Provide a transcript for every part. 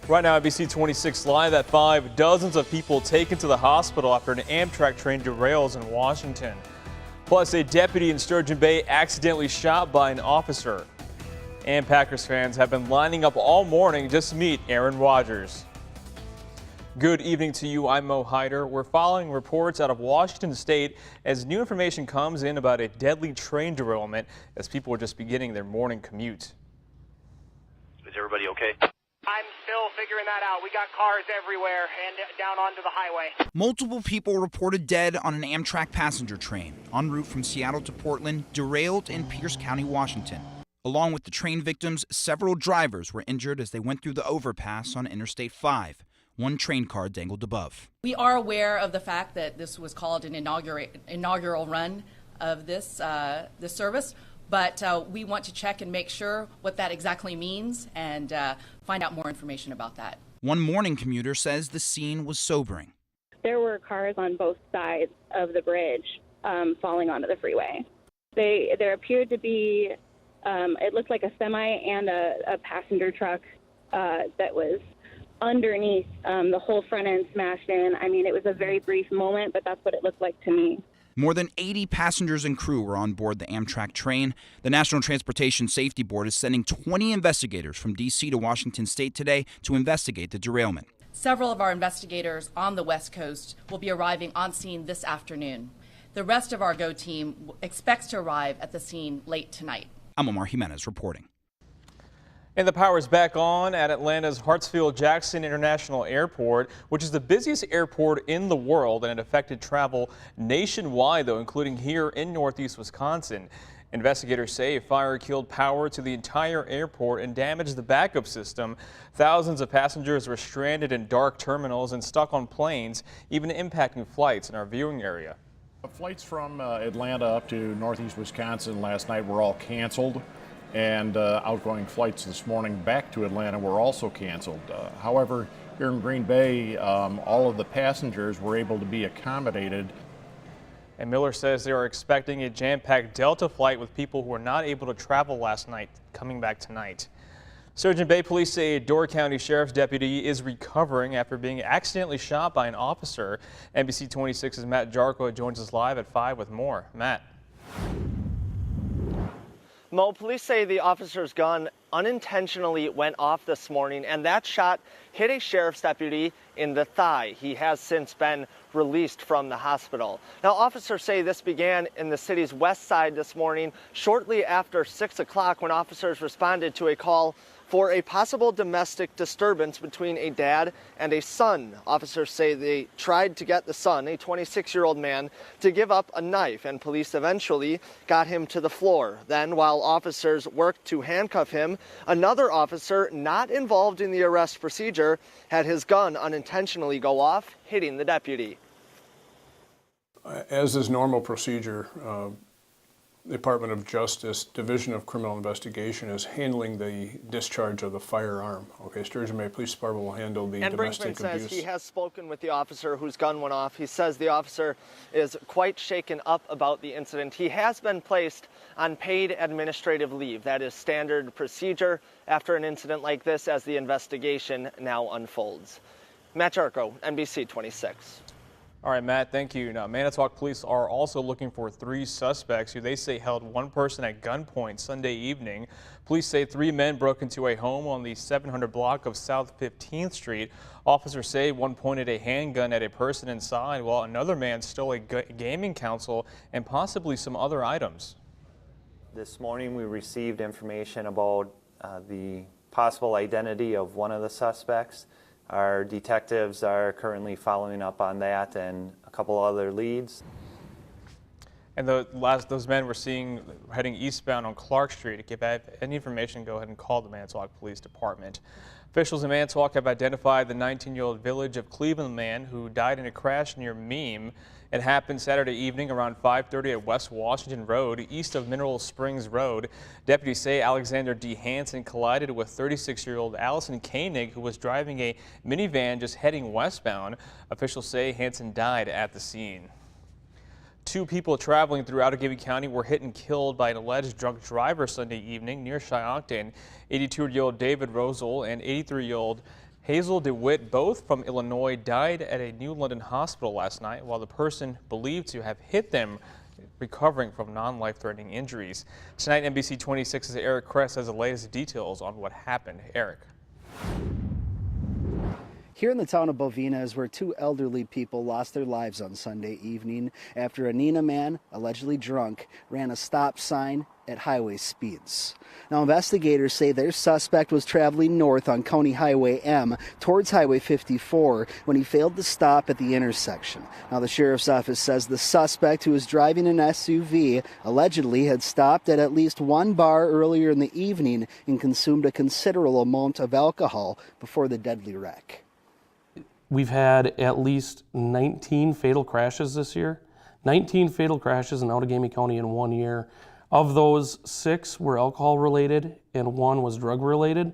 Right now, NBC 26 Live at 5. Dozens of people taken to the hospital after an Amtrak train derails in Washington. Plus, a deputy in Sturgeon Bay accidentally shot by an officer. And Packers fans have been lining up all morning just to meet Aaron Rodgers. Good evening to you. I'm Mo Hyder. We're following reports out of Washington State as new information comes in about a deadly train derailment as people are just beginning their morning commute. Is everybody okay? I'm still figuring that out. We got cars everywhere and down onto the highway. Multiple people reported dead on an Amtrak passenger train en route from Seattle to Portland, derailed in Pierce County, Washington. Along with the train victims, several drivers were injured as they went through the overpass on Interstate 5. One train car dangled above. We are aware of the fact that this was called an inaugural run of this service. But we want to check and make sure what that exactly means and find out more information about that. One morning commuter says the scene was sobering. There were cars on both sides of the bridge falling onto the freeway. There appeared to be, it looked like a semi and a passenger truck that was underneath, the whole front end smashed in. I mean, it was a very brief moment, but that's what it looked like to me. More than 80 passengers and crew were on board the Amtrak train. The National Transportation Safety Board is sending 20 investigators from D.C. to Washington State today to investigate the derailment. Several of our investigators on the West Coast will be arriving on scene this afternoon. The rest of our GO team expects to arrive at the scene late tonight. I'm Omar Jimenez reporting. And the power is back on at Atlanta's Hartsfield-Jackson International Airport, which is the busiest airport in the world, and it affected travel nationwide, though, including here in northeast Wisconsin. Investigators say a fire killed power to the entire airport and damaged the backup system. Thousands of passengers were stranded in dark terminals and stuck on planes, even impacting flights in our viewing area. Flights from Atlanta up to northeast Wisconsin last night were all canceled. And outgoing flights this morning back to Atlanta were also canceled. However, here in Green Bay, all of the passengers were able to be accommodated. And Miller says they are expecting a jam-packed Delta flight with people who were not able to travel last night coming back tonight. Sturgeon Bay police say a Door County Sheriff's deputy is recovering after being accidentally shot by an officer. NBC 26's Matt Jarko joins us live at 5 with more. Matt. Mo, police say the officer's gun unintentionally went off this morning, and that shot hit a sheriff's deputy in the thigh. He has since been released from the hospital. Now, officers say this began in the city's west side this morning, shortly after 6 o'clock, when officers responded to a call for a possible domestic disturbance between a dad and a son. Officers say they tried to get the son, a 26-year-old man, to give up a knife, and police eventually got him to the floor. Then, while officers worked to handcuff him, another officer not involved in the arrest procedure had his gun unintentionally go off, hitting the deputy. As is normal procedure, the Department of Justice Division of Criminal Investigation is handling the discharge of the firearm. Okay, Sturgeon Bay Police Department will handle the domestic abuse. And Brinkman says he has spoken with the officer whose gun went off. He says the officer is quite shaken up about the incident. He has been placed on paid administrative leave. That is standard procedure after an incident like this as the investigation now unfolds. Matt Jarko, NBC 26. All right, Matt, thank you. Now, Manitowoc police are also looking for 3 suspects who they say held one person at gunpoint Sunday evening. Police say 3 men broke into a home on the 700 block of South 15th Street. Officers say one pointed a handgun at a person inside, while another man stole a gaming console and possibly some other items. This morning we received information about the possible identity of one of the suspects. Our detectives are currently following up on that and a couple other leads. And those men were seen heading eastbound on Clark Street. If you have any information, go ahead and call the Manitowoc Police Department. Officials in Manitowoc have identified the 19-year-old Village of Cleveland man who died in a crash near Meme. It happened Saturday evening around 5:30 at West Washington Road, east of Mineral Springs Road. Deputies say Alexander D. Hansen collided with 36-year-old Allison Koenig, who was driving a minivan just heading westbound. Officials say Hansen died at the scene. 2 people traveling through Outagamie County were hit and killed by an alleged drunk driver Sunday evening near Shiocton. 82-year-old David Rosel and 83-year-old Hazel DeWitt, both from Illinois, died at a New London hospital last night, while the person believed to have hit them recovering from non-life-threatening injuries. Tonight, NBC 26's Eric Kress has the latest details on what happened. Eric. Here in the town of Bovina is where two elderly people lost their lives on Sunday evening after a Neenah man, allegedly drunk, ran a stop sign at highway speeds. Now, investigators say their suspect was traveling north on County Highway M towards Highway 54 when he failed to stop at the intersection. Now, the sheriff's office says the suspect, who was driving an SUV, allegedly had stopped at least one bar earlier in the evening and consumed a considerable amount of alcohol before the deadly wreck. We've had at least 19 fatal crashes this year. 19 fatal crashes in Outagamie County in 1 year. Of those, 6 were alcohol related and 1 was drug related.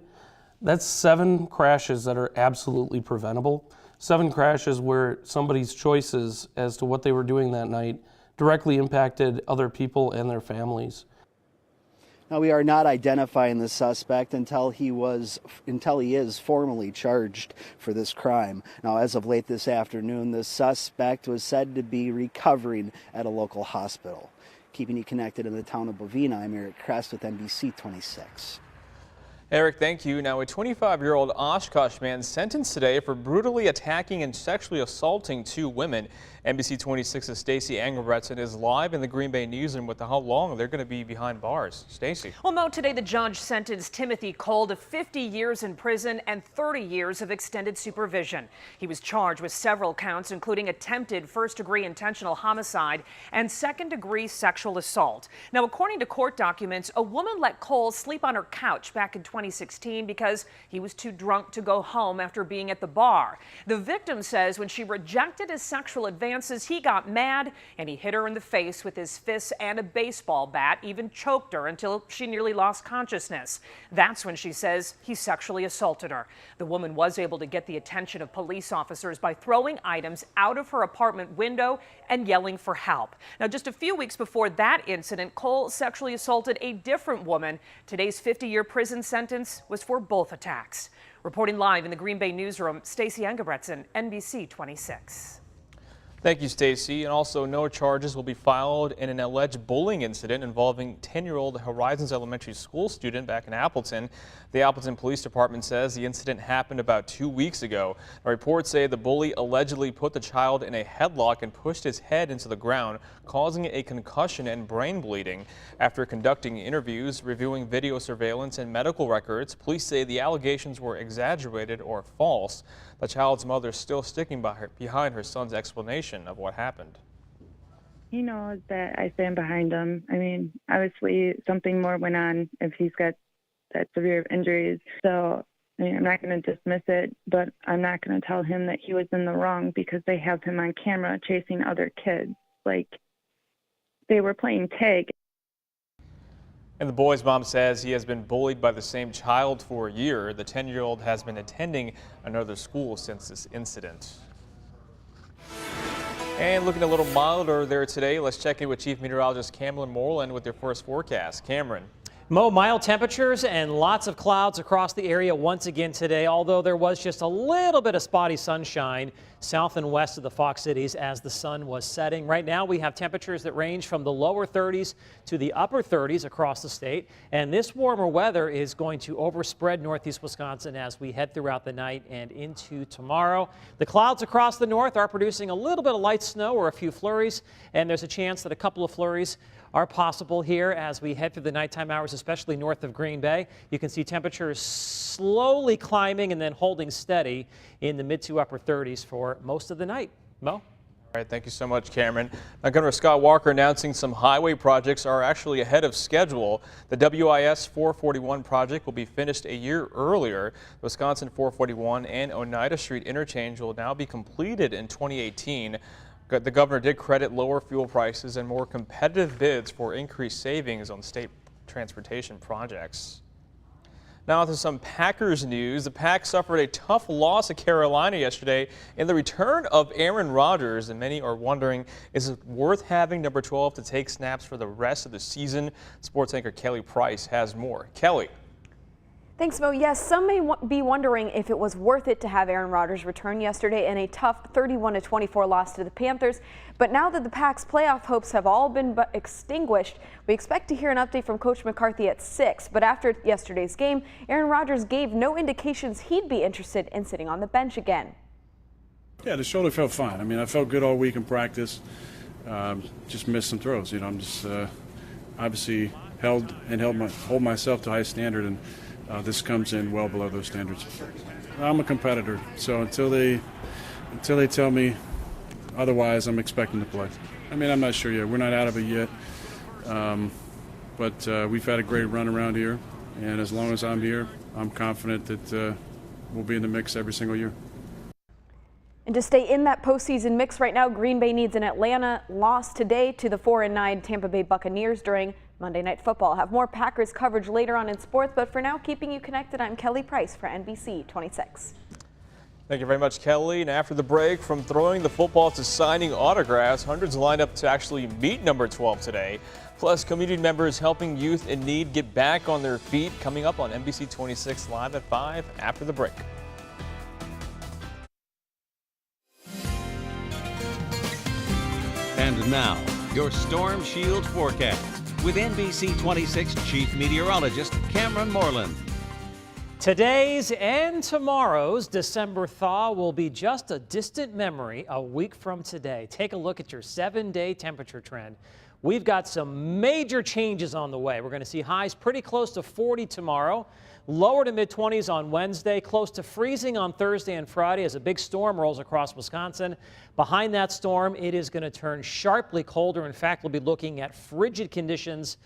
That's 7 crashes that are absolutely preventable. 7 crashes where somebody's choices as to what they were doing that night directly impacted other people and their families. Now, we are not identifying the suspect until he is formally charged for this crime. Now, as of late this afternoon, the suspect was said to be recovering at a local hospital. Keeping you connected in the town of Bovina, I'm Eric Kress with NBC 26. Eric, thank you. Now, a 25-year-old Oshkosh man sentenced today for brutally attacking and sexually assaulting 2 women. NBC 26's Stacey Engelbretson is live in the Green Bay newsroom with how long they're going to be behind bars. Stacey. Well, Mo, today the judge sentenced Timothy Cole to 50 years in prison and 30 years of extended supervision. He was charged with several counts, including attempted first-degree intentional homicide and second-degree sexual assault. Now, according to court documents, a woman let Cole sleep on her couch back in 2016 because he was too drunk to go home after being at the bar. The victim says when she rejected his sexual advances, he got mad and he hit her in the face with his fists and a baseball bat, even choked her until she nearly lost consciousness. That's when she says he sexually assaulted her. The woman was able to get the attention of police officers by throwing items out of her apartment window and yelling for help. Now, just a few weeks before that incident, Cole sexually assaulted a different woman. Today's 50-year prison sentence was for both attacks. Reporting live in the Green Bay newsroom, Stacey Engelbretson, NBC 26. Thank you, Stacey. And also, no charges will be filed in an alleged bullying incident involving 10-year-old Horizons Elementary School student back in Appleton. The Appleton Police Department says the incident happened about 2 weeks ago. Reports say the bully allegedly put the child in a headlock and pushed his head into the ground, causing a concussion and brain bleeding. After conducting interviews, reviewing video surveillance and medical records, police say the allegations were exaggerated or false. The child's mother is still sticking behind her son's explanation of what happened. He knows that I stand behind him. I mean, obviously something more went on if he's got that severe of injuries. So I mean, I'm not going to dismiss it, but I'm not going to tell him that he was in the wrong because they have him on camera chasing other kids. Like, they were playing tag. And the boy's mom says he has been bullied by the same child for a year. The 10-year-old has been attending another school since this incident. And looking a little milder there today, let's check in with Chief Meteorologist Cameron Moreland with your first forecast. Cameron. Mo, mild temperatures and lots of clouds across the area once again today, although there was just a little bit of spotty sunshine south and west of the Fox Cities as the sun was setting. Right now we have temperatures that range from the lower 30s to the upper 30s across the state, and this warmer weather is going to overspread northeast Wisconsin as we head throughout the night and into tomorrow. The clouds across the north are producing a little bit of light snow or a few flurries, and there's a chance that a couple of flurries are possible here as we head through the nighttime hours, especially north of Green Bay. You can see temperatures slowly climbing and then holding steady in the mid to upper 30s for most of the night. Mo? All right, thank you so mumuch, Cameron. Now, Governor Scott Walker announcing some highway projects are actually ahead of schedule. The WIS 441 project will be finished a year earlier. The Wisconsin 441 and Oneida Street interchange will now be completed in 2018. The governor did credit lower fuel prices and more competitive bids for increased savings on state transportation projects. Now to some Packers news. The Pack suffered a tough loss at Carolina yesterday in the return of Aaron Rodgers, and many are wondering, is it worth having number 12 to take snaps for the rest of the season? Sports anchor Kelly Price has more. Kelly. Thanks, Mo. Yes, some may be wondering if it was worth it to have Aaron Rodgers return yesterday in a tough 31-24 loss to the Panthers. But now that the Pack's playoff hopes have all been extinguished, we expect to hear an update from Coach McCarthy at 6. But after yesterday's game, Aaron Rodgers gave no indications he'd be interested in sitting on the bench again. Yeah, the shoulder felt fine. I mean, I felt good all week in practice. Just missed some throws. You know, I'm just obviously hold myself to a high standard, and this comes in well below those standards. I'm a competitor, so until they tell me otherwise, I'm expecting to play. I mean, I'm not sure yet. We're not out of it yet, but we've had a great run around here, and as long as I'm here, I'm confident that we'll be in the mix every single year. And to stay in that postseason mix right now, Green Bay needs an Atlanta loss today to the 4-9 Tampa Bay Buccaneers during Monday Night Football. I'll have more Packers coverage later on in sports, but for now, keeping you connected, I'm Kelly Price for NBC 26. Thank you very much, Kelly. And after the break, from throwing the football to signing autographs, hundreds lined up to actually meet number 12 today. Plus, community members helping youth in need get back on their feet. Coming up on NBC 26 Live at 5 after the break. And now, your Storm Shield forecast with NBC 26 Chief Meteorologist Cameron Moreland. Today's and tomorrow's December thaw will be just a distant memory a week from today. Take a look at your 7-day temperature trend. We've got some major changes on the way. We're going to see highs pretty close to 40 tomorrow. Lower to mid-20s on Wednesday, close to freezing on Thursday and Friday as a big storm rolls across Wisconsin. Behind that storm, it is going to turn sharply colder. In fact, we'll be looking at frigid conditions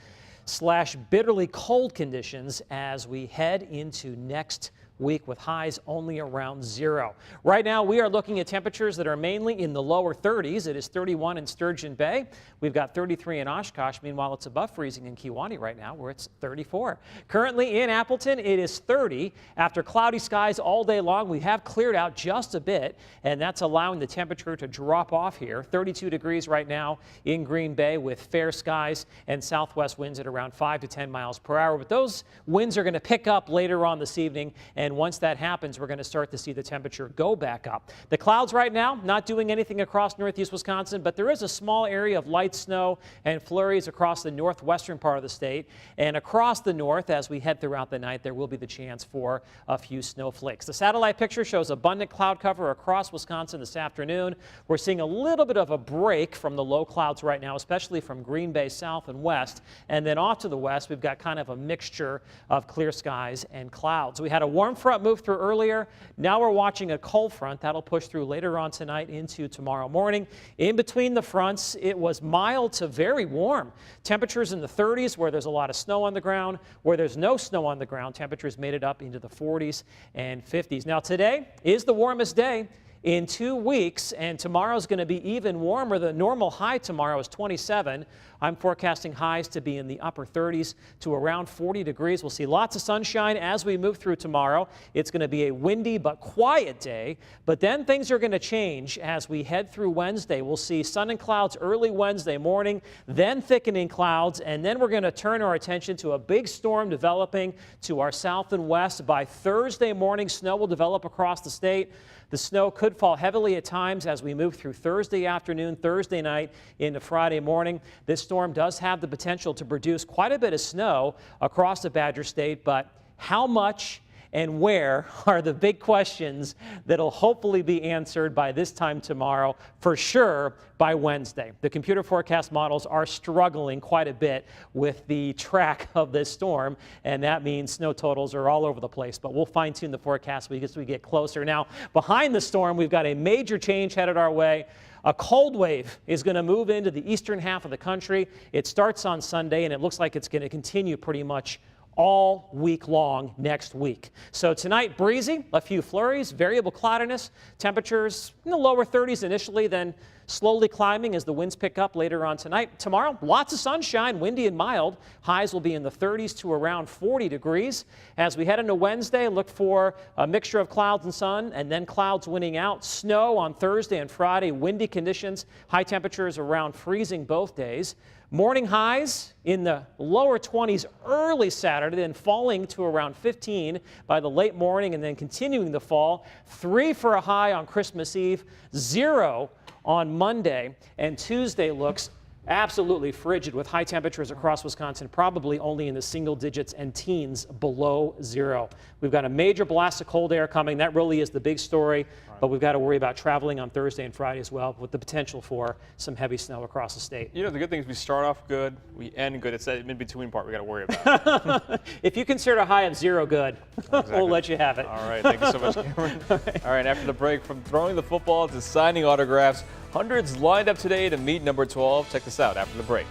/ bitterly cold conditions as we head into next week with highs only around 0. Right now, we are looking at temperatures that are mainly in the lower 30s. It is 31 in Sturgeon Bay. We've got 33 in Oshkosh. Meanwhile, it's above freezing in Kewaunee right now, where it's 34. Currently in Appleton, it is 30. After cloudy skies all day long, we have cleared out just a bit, and that's allowing the temperature to drop off here. 32 degrees right now in Green Bay with fair skies and southwest winds at around 5 to 10 miles per hour. But those winds are going to pick up later on this evening, and once that happens, we're going to start to see the temperature go back up. The clouds right now not doing anything across northeast Wisconsin, but there is a small area of light snow and flurries across the northwestern part of the state. And across the north, as we head throughout the night, there will be the chance for a few snowflakes. The satellite picture shows abundant cloud cover across Wisconsin this afternoon. We're seeing a little bit of a break from the low clouds right now, especially from Green Bay south and west. And then off to the west, we've got kind of a mixture of clear skies and clouds. We had a warm front move through earlier. Now we're watching a cold front that'll push through later on tonight into tomorrow morning. In between the fronts, it was mild to very warm. Temperatures in the 30s where there's a lot of snow on the ground. Where there's no snow on the ground, temperatures made it up into the 40s and 50s. Now today is the warmest day in 2 weeks, and tomorrow's going to be even warmer. The normal high tomorrow is 27. I'm forecasting highs to be in the upper 30s to around 40 degrees. We'll see lots of sunshine as we move through tomorrow. It's going to be a windy but quiet day, but then things are going to change as we head through Wednesday. We'll see sun and clouds early Wednesday morning, then thickening clouds, and then we're going to turn our attention to a big storm developing to our south and west. By Thursday morning, snow will develop across the state. The snow could fall heavily at times as we move through Thursday afternoon, Thursday night into Friday morning. This storm does have the potential to produce quite a bit of snow across the Badger State, but how much and where are the big questions that'll hopefully be answered by this time tomorrow, for sure by Wednesday. The computer forecast models are struggling quite a bit with the track of this storm, and that means snow totals are all over the place, but we'll fine-tune the forecast as we get closer. Now, behind the storm, we've got a major change headed our way. A cold wave is going to move into the eastern half of the country. It starts on Sunday, and it looks like it's going to continue pretty much all week long next week. So tonight, breezy, a few flurries, variable cloudiness, temperatures in the lower 30s initially, then slowly climbing as the winds pick up later on tonight. Tomorrow, lots of sunshine, windy and mild. Highs will be in the 30s to around 40 degrees. As we head into Wednesday, look for a mixture of clouds and sun, and then clouds winning out. Snow on Thursday and Friday, windy conditions, high temperatures around freezing both days. Morning highs in the lower 20s early Saturday, then falling to around 15 by the late morning and then continuing the fall. 3 for a high on Christmas Eve, 0 on Monday, and Tuesday looks absolutely frigid with high temperatures across Wisconsin, probably only in the single digits and teens below 0. We've got a major blast of cold air coming. That really is the big story, but we've got to worry about traveling on Thursday and Friday as well, with the potential for some heavy snow across the state. You know, the good thing is we start off good, we end good. It's that in-between part we got to worry about. If you consider a high of 0 good, we'll let you have it. All right, thank you so much, Cameron. All right, after the break, from throwing the football to signing autographs, hundreds lined up today to meet number 12. Check this out after the break.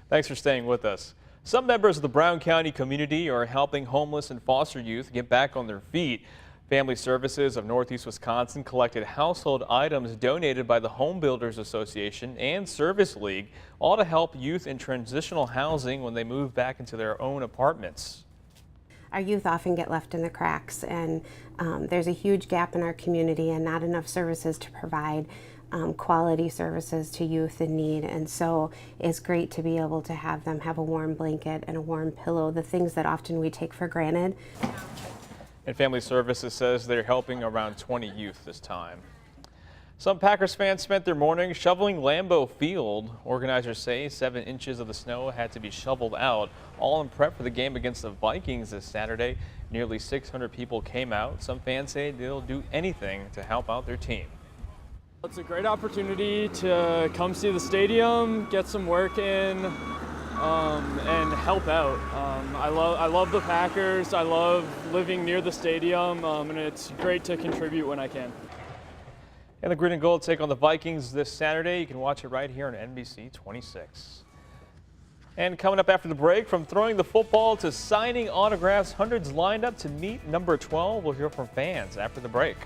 Thanks for staying with us. Some members of the Brown County community are helping homeless and foster youth get back on their feet. Family Services of Northeast Wisconsin collected household items donated by the Home Builders Association and Service League, all to help youth in transitional housing when they move back into their own apartments. Our youth often get left in the cracks, and there's a huge gap in our community and not enough services to provide quality services to youth in need. And so it's great to be able to have them have a warm blanket and a warm pillow, the things that often we take for granted. And Family Services says they're helping around 20 youth this time. Some Packers fans spent their morning shoveling Lambeau Field. Organizers say 7 inches of the snow had to be shoveled out, all in prep for the game against the Vikings this Saturday. Nearly 600 people came out. Some fans say they'll do anything to help out their team. It's a great opportunity to come see the stadium, get some work in, and help out. I love the Packers. I love living near the stadium, and it's great to contribute when I can. And the Green and Gold take on the Vikings this Saturday. You can watch it right here on NBC 26. And coming up after the break, from throwing the football to signing autographs, hundreds lined up to meet number 12. We'll hear from fans after the break.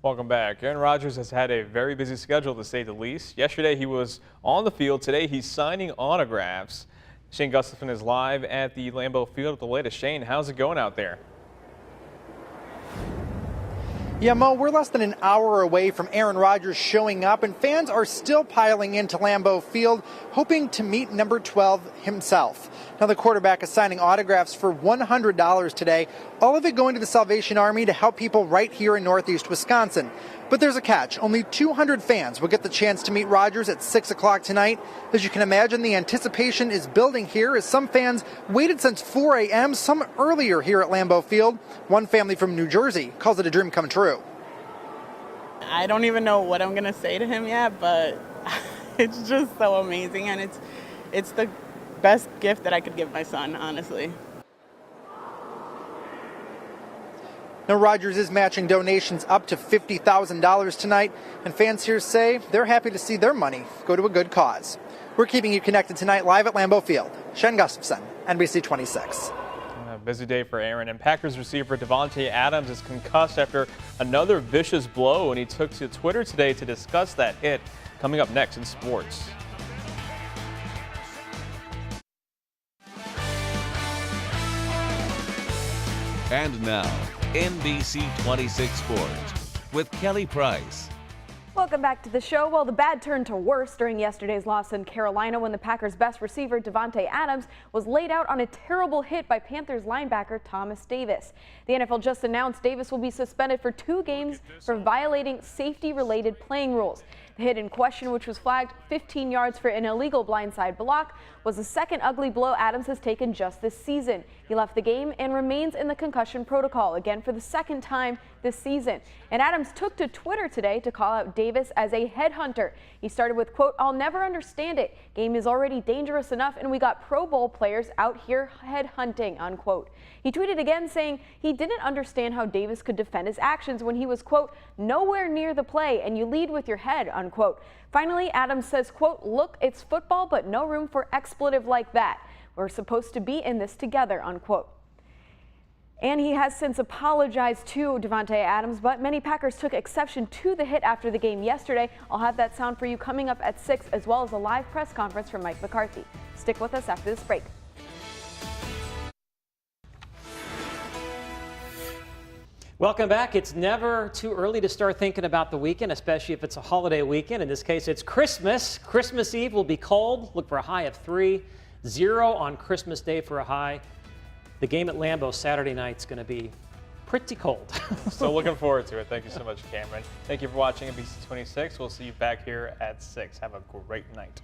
Welcome back. Aaron Rodgers has had a very busy schedule, to say the least. Yesterday he was on the field. Today he's signing autographs. Shane Gustafson is live at the Lambeau Field with the latest. Shane, how's it going out there? Yeah, Mo, we're less than an hour away from Aaron Rodgers showing up, and fans are still piling into Lambeau Field, hoping to meet number 12 himself. Now, the quarterback is signing autographs for $100 today, all of it going to the Salvation Army to help people right here in Northeast Wisconsin. But there's a catch. Only 200 fans will get the chance to meet Rodgers at 6 o'clock tonight. As you can imagine, the anticipation is building here as some fans waited since 4 a.m., some earlier here at Lambeau Field. One family from New Jersey calls it a dream come true. I don't even know what I'm going to say to him yet, but it's just so amazing, and it's the best gift that I could give my son, honestly. Now, Rodgers is matching donations up to $50,000 tonight, and fans here say they're happy to see their money go to a good cause. We're keeping you connected tonight live at Lambeau Field. Shane Gustafson, NBC 26. A busy day for Aaron, and Packers receiver Davante Adams is concussed after another vicious blow, and he took to Twitter today to discuss that hit. Coming up next in sports. And now, NBC 26 Sports with Kelly Price. Welcome back to the show. Well, the bad turned to worse during yesterday's loss in Carolina when the Packers' best receiver, Davante Adams, was laid out on a terrible hit by Panthers linebacker Thomas Davis. The NFL just announced Davis will be suspended for 2 games for violating safety-related playing rules. The hit in question, which was flagged 15 yards for an illegal blindside block, was the second ugly blow Adams has taken just this season. He left the game and remains in the concussion protocol again for the second time this season. And Adams took to Twitter today to call out Davis as a headhunter. He started with, quote, "I'll never understand it. Game is already dangerous enough and we got Pro Bowl players out here headhunting," unquote. He tweeted again saying he didn't understand how Davis could defend his actions when he was, quote, "nowhere near the play and you lead with your head," unquote. Finally, Adams says, quote, "Look, it's football, but no room for expletive like that. We're supposed to be in this together," unquote. And he has since apologized to Davante Adams, but many Packers took exception to the hit after the game yesterday. I'll have that sound for you coming up at 6, as well as a live press conference from Mike McCarthy. Stick with us after this break. Welcome back. It's never too early to start thinking about the weekend, especially if it's a holiday weekend. In this case, it's Christmas. Christmas Eve will be cold. Look for a high of 3, 0 on Christmas Day for a high. The game at Lambeau Saturday night is going to be pretty cold. So looking forward to it. Thank you so much, Cameron. Thank you for watching NBC 26. We'll see you back here at 6. Have a great night.